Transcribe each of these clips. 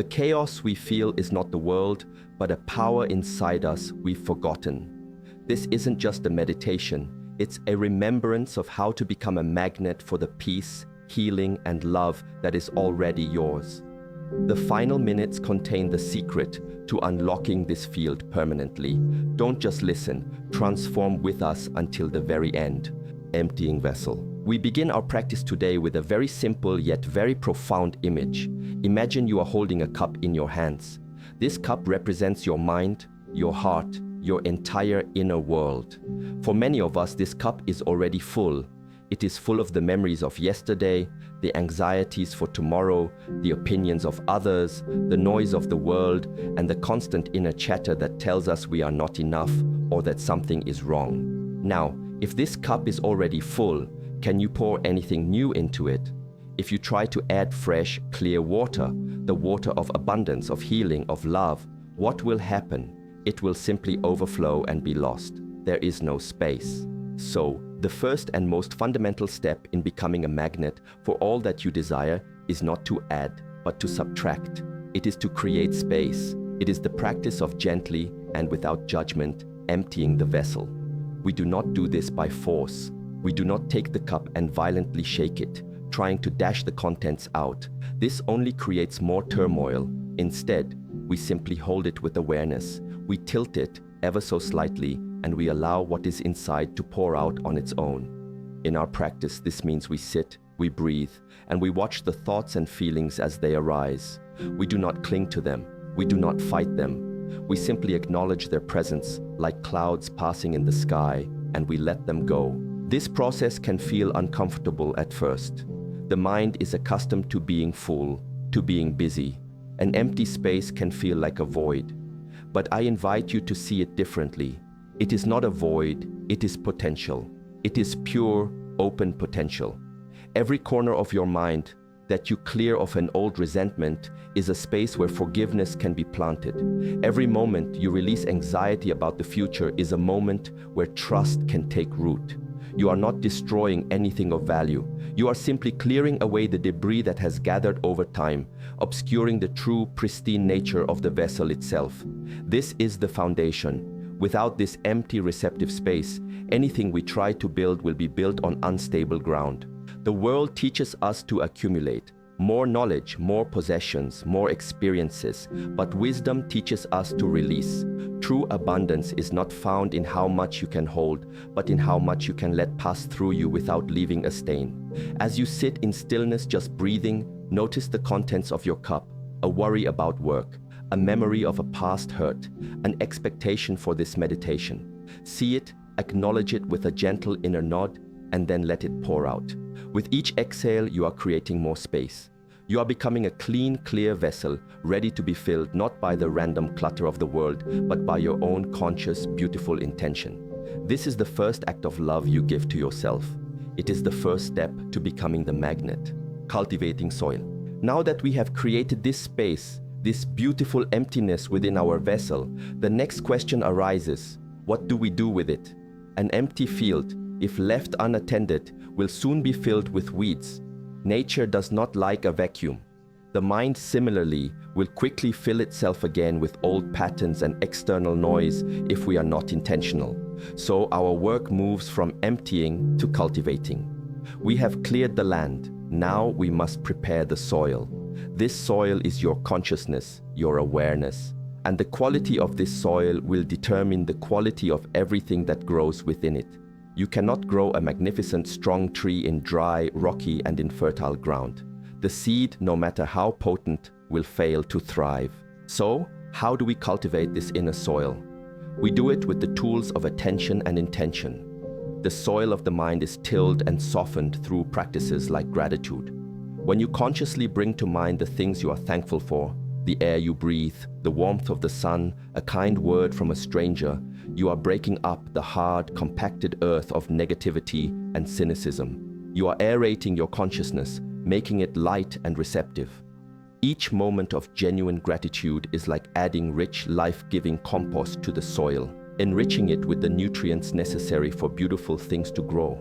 The chaos we feel is not the world, but a power inside us we've forgotten. This isn't just a meditation, it's a remembrance of how to become a magnet for the peace, healing, and love that is already yours. The final minutes contain the secret to unlocking this field permanently. Don't just listen, transform with us until the very end. Emptying vessel. We begin our practice today with a very simple yet very profound image. Imagine you are holding a cup in your hands. This cup represents your mind, your heart, your entire inner world. For many of us, this cup is already full. It is full of the memories of yesterday, the anxieties for tomorrow, the opinions of others, the noise of the world, and the constant inner chatter that tells us we are not enough or that something is wrong. Now, if this cup is already full, can you pour anything new into it? If you try to add fresh, clear water, the water of abundance, of healing, of love, what will happen? It will simply overflow and be lost. There is no space. So, the first and most fundamental step in becoming a magnet for all that you desire is not to add, but to subtract. It is to create space. It is the practice of gently and without judgment emptying the vessel. We do not do this by force. We do not take the cup and violently shake it, trying to dash the contents out. This only creates more turmoil. Instead, we simply hold it with awareness. We tilt it ever so slightly, and we allow what is inside to pour out on its own. In our practice, this means we sit, we breathe, and we watch the thoughts and feelings as they arise. We do not cling to them. We do not fight them. We simply acknowledge their presence like clouds passing in the sky, and we let them go. This process can feel uncomfortable at first. The mind is accustomed to being full, to being busy. An empty space can feel like a void. But I invite you to see it differently. It is not a void, it is potential. It is pure, open potential. Every corner of your mind that you clear of an old resentment is a space where forgiveness can be planted. Every moment you release anxiety about the future is a moment where trust can take root. You are not destroying anything of value. You are simply clearing away the debris that has gathered over time, obscuring the true, pristine nature of the vessel itself. This is the foundation. Without this empty, receptive space, anything we try to build will be built on unstable ground. The world teaches us to accumulate more knowledge, more possessions, more experiences, but wisdom teaches us to release. True abundance is not found in how much you can hold, but in how much you can let pass through you without leaving a stain. As you sit in stillness, just breathing, notice the contents of your cup, a worry about work, a memory of a past hurt, an expectation for this meditation. See it, acknowledge it with a gentle inner nod, and then let it pour out. With each exhale, you are creating more space. You are becoming a clean, clear vessel, ready to be filled not by the random clutter of the world, but by your own conscious, beautiful intention. This is the first act of love you give to yourself. It is the first step to becoming the magnet, cultivating soil. Now that we have created this space, this beautiful emptiness within our vessel, the next question arises: what do we do with it? An empty field, if left unattended, will soon be filled with weeds. Nature does not like a vacuum. The mind, similarly, will quickly fill itself again with old patterns and external noise if we are not intentional. So our work moves from emptying to cultivating. We have cleared the land. Now we must prepare the soil. This soil is your consciousness, your awareness. And the quality of this soil will determine the quality of everything that grows within it. You cannot grow a magnificent, strong tree in dry, rocky, and infertile ground. The seed, no matter how potent, will fail to thrive. So, how do we cultivate this inner soil? We do it with the tools of attention and intention. The soil of the mind is tilled and softened through practices like gratitude. When you consciously bring to mind the things you are thankful for, the air you breathe, the warmth of the sun, a kind word from a stranger, you are breaking up the hard, compacted earth of negativity and cynicism. You are aerating your consciousness, making it light and receptive. Each moment of genuine gratitude is like adding rich, life-giving compost to the soil, enriching it with the nutrients necessary for beautiful things to grow.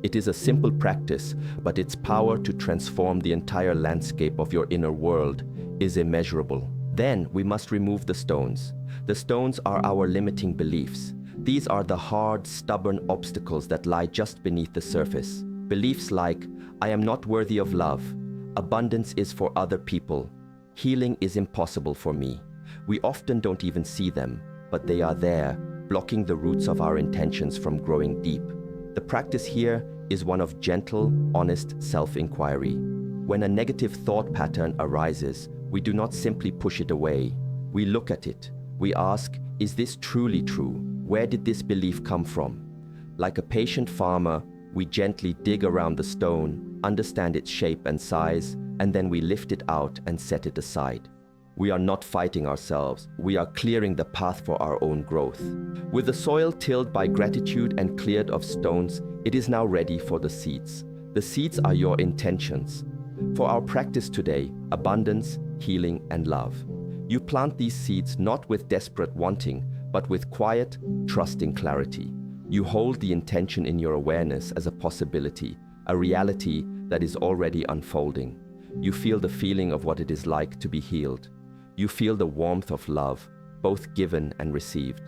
It is a simple practice, but its power to transform the entire landscape of your inner world is immeasurable. Then we must remove the stones. The stones are our limiting beliefs. These are the hard, stubborn obstacles that lie just beneath the surface. Beliefs like, I am not worthy of love, abundance is for other people, healing is impossible for me. We often don't even see them, but they are there, blocking the roots of our intentions from growing deep. The practice here is one of gentle, honest self-inquiry. When a negative thought pattern arises, we do not simply push it away. We look at it. We ask, is this truly true? Where did this belief come from? Like a patient farmer, we gently dig around the stone, understand its shape and size, and then we lift it out and set it aside. We are not fighting ourselves, we are clearing the path for our own growth. With the soil tilled by gratitude and cleared of stones, it is now ready for the seeds. The seeds are your intentions. For our practice today, abundance, healing, and love. You plant these seeds not with desperate wanting, but with quiet, trusting clarity. You hold the intention in your awareness as a possibility, a reality that is already unfolding. You feel the feeling of what it is like to be healed. You feel the warmth of love, both given and received.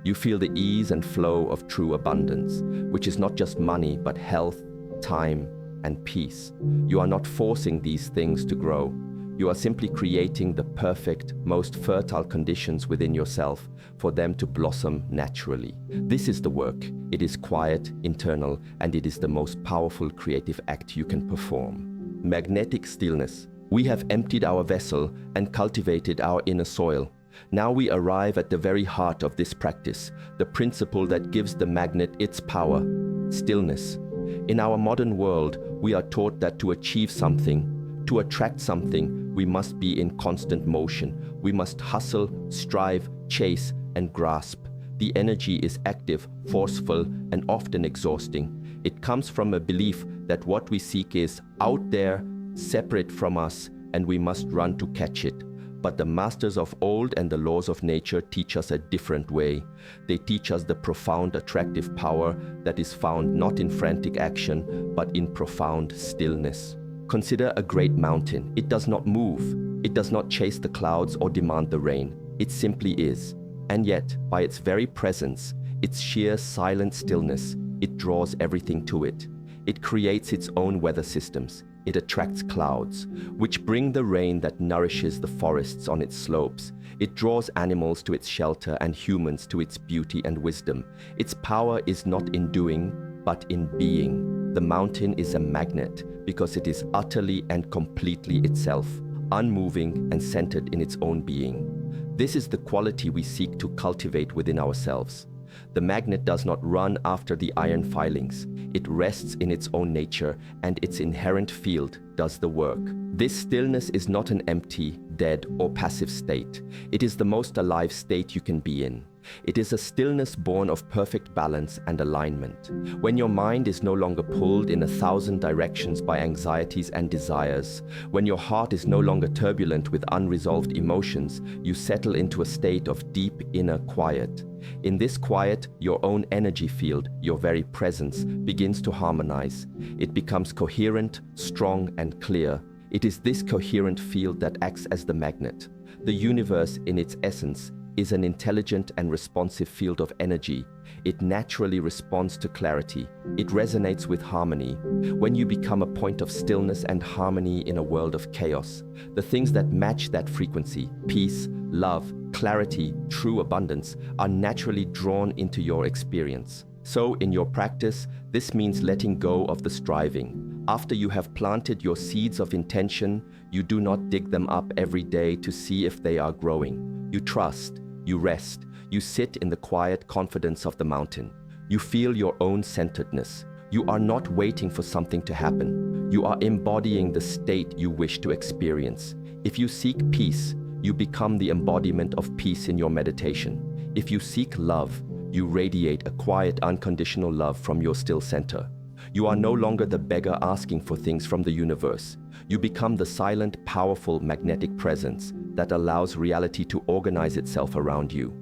You feel the ease and flow of true abundance, which is not just money, but health, time, and peace. You are not forcing these things to grow. You are simply creating the perfect, most fertile conditions within yourself for them to blossom naturally. This is the work. It is quiet, internal, and it is the most powerful creative act you can perform. Magnetic stillness. We have emptied our vessel and cultivated our inner soil. Now we arrive at the very heart of this practice, the principle that gives the magnet its power, stillness. In our modern world, we are taught that to achieve something, to attract something, we must be in constant motion. We must hustle, strive, chase, and grasp. The energy is active, forceful, and often exhausting. It comes from a belief that what we seek is out there, separate from us, and we must run to catch it. But the masters of old and the laws of nature teach us a different way. They teach us the profound attractive power that is found not in frantic action, but in profound stillness. Consider a great mountain. It does not move. It does not chase the clouds or demand the rain. It simply is. And yet, by its very presence, its sheer silent stillness, it draws everything to it. It creates its own weather systems. It attracts clouds, which bring the rain that nourishes the forests on its slopes. It draws animals to its shelter and humans to its beauty and wisdom. Its power is not in doing, but in being. The mountain is a magnet because it is utterly and completely itself, unmoving and centered in its own being. This is the quality we seek to cultivate within ourselves. The magnet does not run after the iron filings. It rests in its own nature, and its inherent field does the work. This stillness is not an empty, dead, or passive state. It is the most alive state you can be in. It is a stillness born of perfect balance and alignment. When your mind is no longer pulled in 1,000 directions by anxieties and desires, when your heart is no longer turbulent with unresolved emotions, you settle into a state of deep inner quiet. In this quiet, your own energy field, your very presence, begins to harmonize. It becomes coherent, strong, and clear. It is this coherent field that acts as the magnet. The universe, in its essence, is an intelligent and responsive field of energy. It naturally responds to clarity. It resonates with harmony. When you become a point of stillness and harmony in a world of chaos, the things that match that frequency, peace, love, clarity, true abundance, are naturally drawn into your experience. So in your practice, this means letting go of the striving. After you have planted your seeds of intention, you do not dig them up every day to see if they are growing. You trust. You rest. You sit in the quiet confidence of the mountain. You feel your own centeredness. You are not waiting for something to happen. You are embodying the state you wish to experience. If you seek peace, you become the embodiment of peace in your meditation. If you seek love, you radiate a quiet, unconditional love from your still center. You are no longer the beggar asking for things from the universe. You become the silent, powerful, magnetic presence that allows reality to organize itself around you.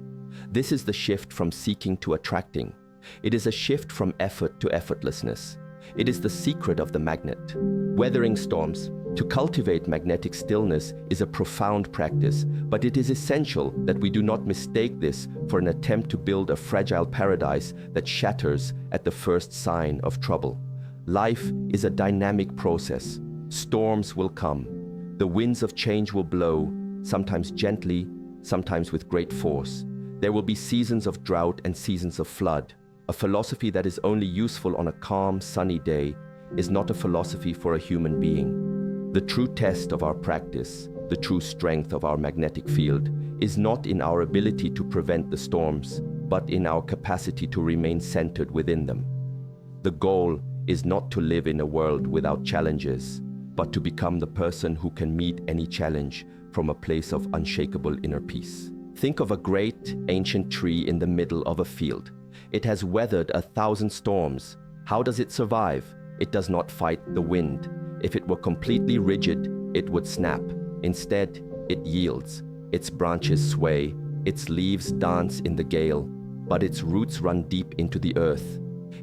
This is the shift from seeking to attracting. It is a shift from effort to effortlessness. It is the secret of the magnet. Weathering storms. To cultivate magnetic stillness is a profound practice, but it is essential that we do not mistake this for an attempt to build a fragile paradise that shatters at the first sign of trouble. Life is a dynamic process. Storms will come. The winds of change will blow, sometimes gently, sometimes with great force. There will be seasons of drought and seasons of flood. A philosophy that is only useful on a calm, sunny day is not a philosophy for a human being. The true test of our practice, the true strength of our magnetic field, is not in our ability to prevent the storms, but in our capacity to remain centered within them. The goal is not to live in a world without challenges, but to become the person who can meet any challenge from a place of unshakable inner peace. Think of a great, ancient tree in the middle of a field. It has weathered 1,000 storms. How does it survive? It does not fight the wind. If it were completely rigid, it would snap. Instead, it yields. Its branches sway, its leaves dance in the gale, but its roots run deep into the earth.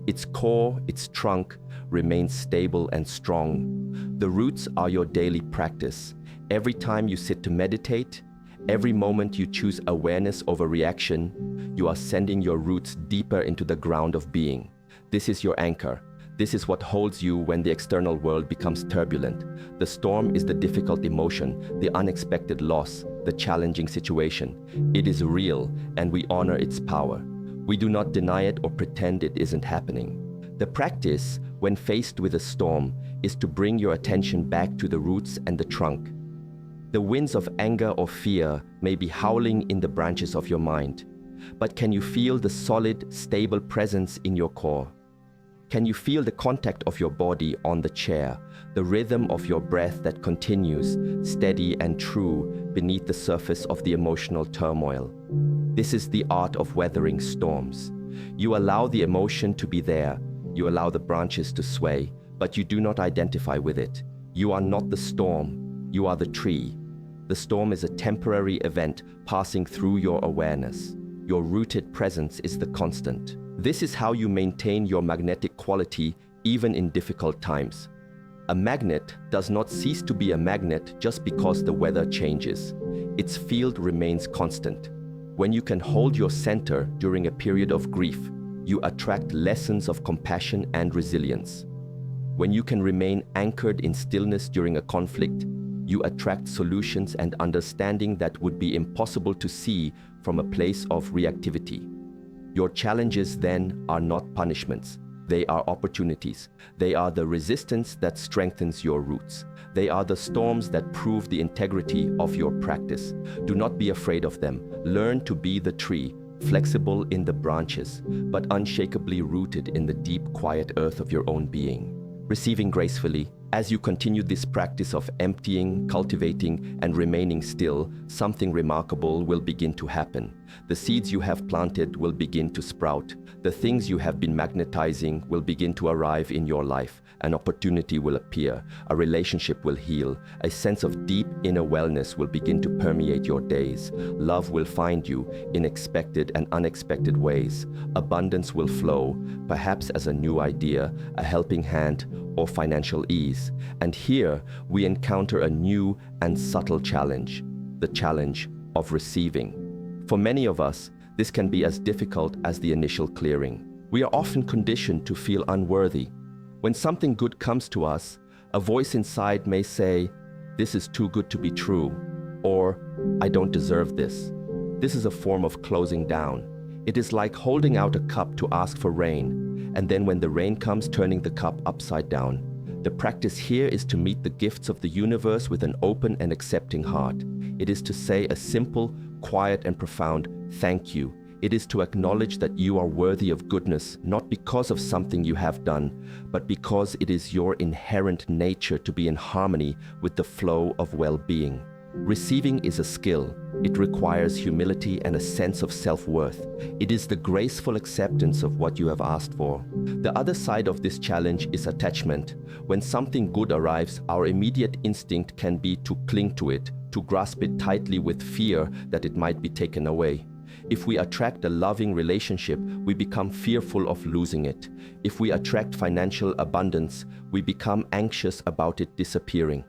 Its core, its trunk, remains stable and strong. The roots are your daily practice. Every time you sit to meditate, every moment you choose awareness over reaction, you are sending your roots deeper into the ground of being. This is your anchor. This is what holds you when the external world becomes turbulent. The storm is the difficult emotion, the unexpected loss, the challenging situation. It is real, and we honor its power. We do not deny it or pretend it isn't happening. The practice, when faced with a storm, is to bring your attention back to the roots and the trunk. The winds of anger or fear may be howling in the branches of your mind, but can you feel the solid, stable presence in your core? Can you feel the contact of your body on the chair, the rhythm of your breath that continues, steady and true, beneath the surface of the emotional turmoil? This is the art of weathering storms. You allow the emotion to be there, you allow the branches to sway, but you do not identify with it. You are not the storm, you are the tree. The storm is a temporary event passing through your awareness. Your rooted presence is the constant. This is how you maintain your magnetic quality even in difficult times. A magnet does not cease to be a magnet just because the weather changes. Its field remains constant. When you can hold your center during a period of grief, you attract lessons of compassion and resilience. When you can remain anchored in stillness during a conflict, you attract solutions and understanding that would be impossible to see from a place of reactivity. Your challenges then are not punishments. They are opportunities. They are the resistance that strengthens your roots. They are the storms that prove the integrity of your practice. Do not be afraid of them. Learn to be the tree, flexible in the branches, but unshakably rooted in the deep, quiet earth of your own being. Receiving gracefully, as you continue this practice of emptying, cultivating, and remaining still, something remarkable will begin to happen. The seeds you have planted will begin to sprout. The things you have been magnetizing will begin to arrive in your life. An opportunity will appear. A relationship will heal. A sense of deep inner wellness will begin to permeate your days. Love will find you in expected and unexpected ways. Abundance will flow, perhaps as a new idea, a helping hand, or financial ease. And here we encounter a new and subtle challenge, the challenge of receiving. For many of us, this can be as difficult as the initial clearing. We are often conditioned to feel unworthy. When something good comes to us, a voice inside may say, "This is too good to be true," or "I don't deserve this." This is a form of closing down. It is like holding out a cup to ask for rain, and then when the rain comes, turning the cup upside down. The practice here is to meet the gifts of the universe with an open and accepting heart. It is to say a simple, quiet, and profound thank you. It is to acknowledge that you are worthy of goodness, not because of something you have done, but because it is your inherent nature to be in harmony with the flow of well-being. Receiving is a skill. It requires humility and a sense of self-worth. It is the graceful acceptance of what you have asked for. The other side of this challenge is attachment. When something good arrives, our immediate instinct can be to cling to it, to grasp it tightly with fear that it might be taken away. If we attract a loving relationship, we become fearful of losing it. If we attract financial abundance, we become anxious about it disappearing.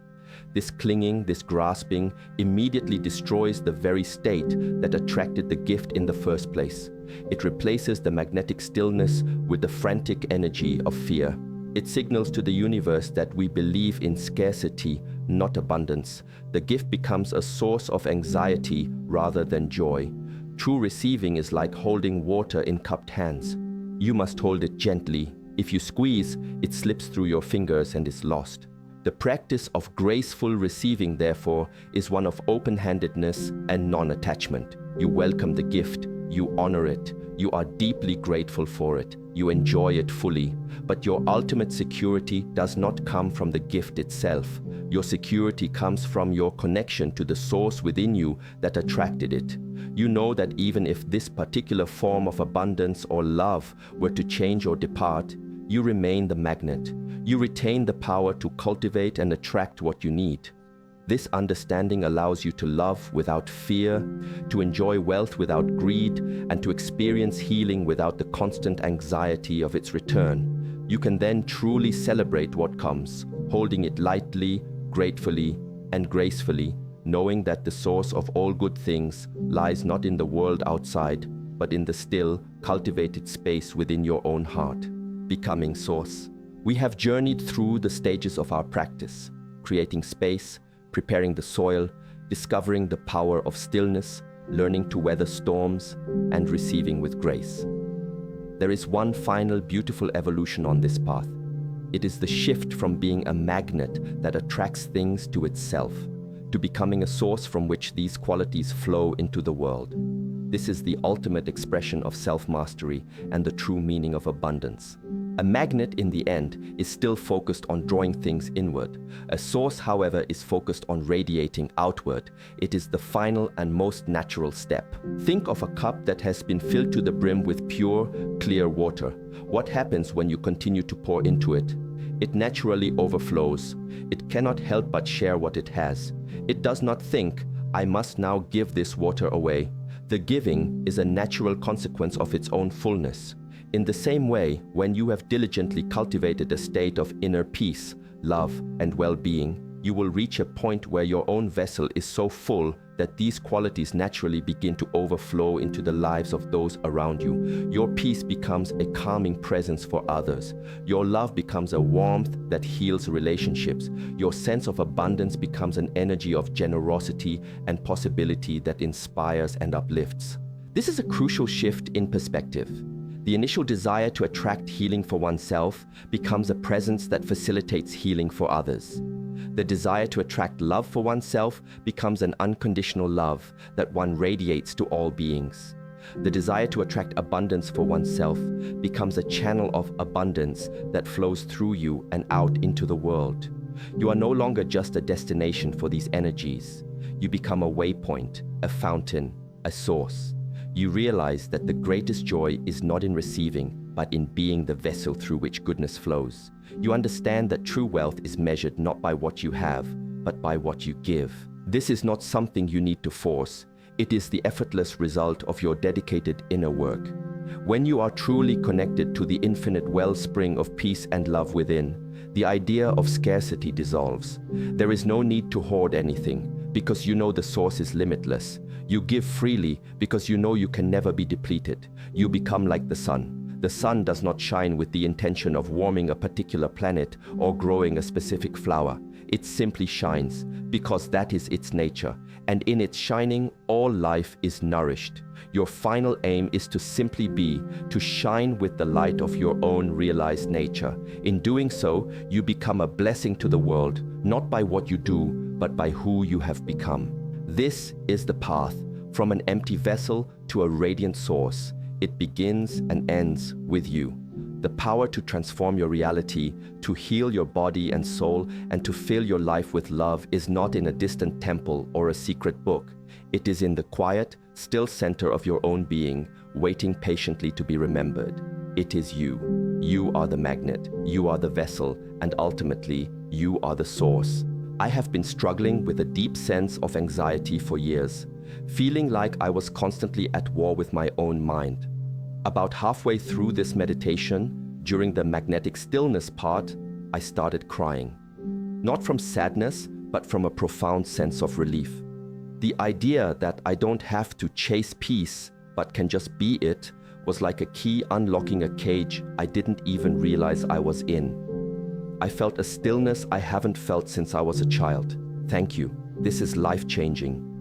This clinging, this grasping, immediately destroys the very state that attracted the gift in the first place. It replaces the magnetic stillness with the frantic energy of fear. It signals to the universe that we believe in scarcity, not abundance. The gift becomes a source of anxiety rather than joy. True receiving is like holding water in cupped hands. You must hold it gently. If you squeeze, it slips through your fingers and is lost. The practice of graceful receiving, therefore, is one of open-handedness and non-attachment. You welcome the gift, you honor it, you are deeply grateful for it, you enjoy it fully. But your ultimate security does not come from the gift itself. Your security comes from your connection to the source within you that attracted it. You know that even if this particular form of abundance or love were to change or depart, you remain the magnet. You retain the power to cultivate and attract what you need. This understanding allows you to love without fear, to enjoy wealth without greed, and to experience healing without the constant anxiety of its return. You can then truly celebrate what comes, holding it lightly, gratefully, and gracefully, knowing that the source of all good things lies not in the world outside, but in the still, cultivated space within your own heart. Becoming source. We have journeyed through the stages of our practice, creating space, preparing the soil, discovering the power of stillness, learning to weather storms, and receiving with grace. There is one final beautiful evolution on this path. It is the shift from being a magnet that attracts things to itself, to becoming a source from which these qualities flow into the world. This is the ultimate expression of self-mastery and the true meaning of abundance. A magnet, in the end, is still focused on drawing things inward. A source, however, is focused on radiating outward. It is the final and most natural step. Think of a cup that has been filled to the brim with pure, clear water. What happens when you continue to pour into it? It naturally overflows. It cannot help but share what it has. It does not think, I must now give this water away. The giving is a natural consequence of its own fullness. In the same way, when you have diligently cultivated a state of inner peace, love, and well-being, you will reach a point where your own vessel is so full that these qualities naturally begin to overflow into the lives of those around you. Your peace becomes a calming presence for others. Your love becomes a warmth that heals relationships. Your sense of abundance becomes an energy of generosity and possibility that inspires and uplifts. This is a crucial shift in perspective. The initial desire to attract healing for oneself becomes a presence that facilitates healing for others. The desire to attract love for oneself becomes an unconditional love that one radiates to all beings. The desire to attract abundance for oneself becomes a channel of abundance that flows through you and out into the world. You are no longer just a destination for these energies. You become a waypoint, a fountain, a source. You realize that the greatest joy is not in receiving, but in being the vessel through which goodness flows. You understand that true wealth is measured not by what you have, but by what you give. This is not something you need to force. It is the effortless result of your dedicated inner work. When you are truly connected to the infinite wellspring of peace and love within, the idea of scarcity dissolves. There is no need to hoard anything, because you know the source is limitless. You give freely because you know you can never be depleted. You become like the sun. The sun does not shine with the intention of warming a particular planet or growing a specific flower. It simply shines because that is its nature, and in its shining, all life is nourished. Your final aim is to simply be, to shine with the light of your own realized nature. In doing so, you become a blessing to the world, not by what you do, but by who you have become. This is the path from an empty vessel to a radiant source. It begins and ends with you. The power to transform your reality, to heal your body and soul, and to fill your life with love is not in a distant temple or a secret book. It is in the quiet, still center of your own being, waiting patiently to be remembered. It is you. You are the magnet, you are the vessel, and ultimately, you are the source. I have been struggling with a deep sense of anxiety for years. feeling like I was constantly at war with my own mind. About halfway through this meditation, during the magnetic stillness part, I started crying. Not from sadness, but from a profound sense of relief. The idea that I don't have to chase peace, but can just be it, was like a key unlocking a cage I didn't even realize I was in. I felt a stillness I haven't felt since I was a child. Thank you. This is life-changing.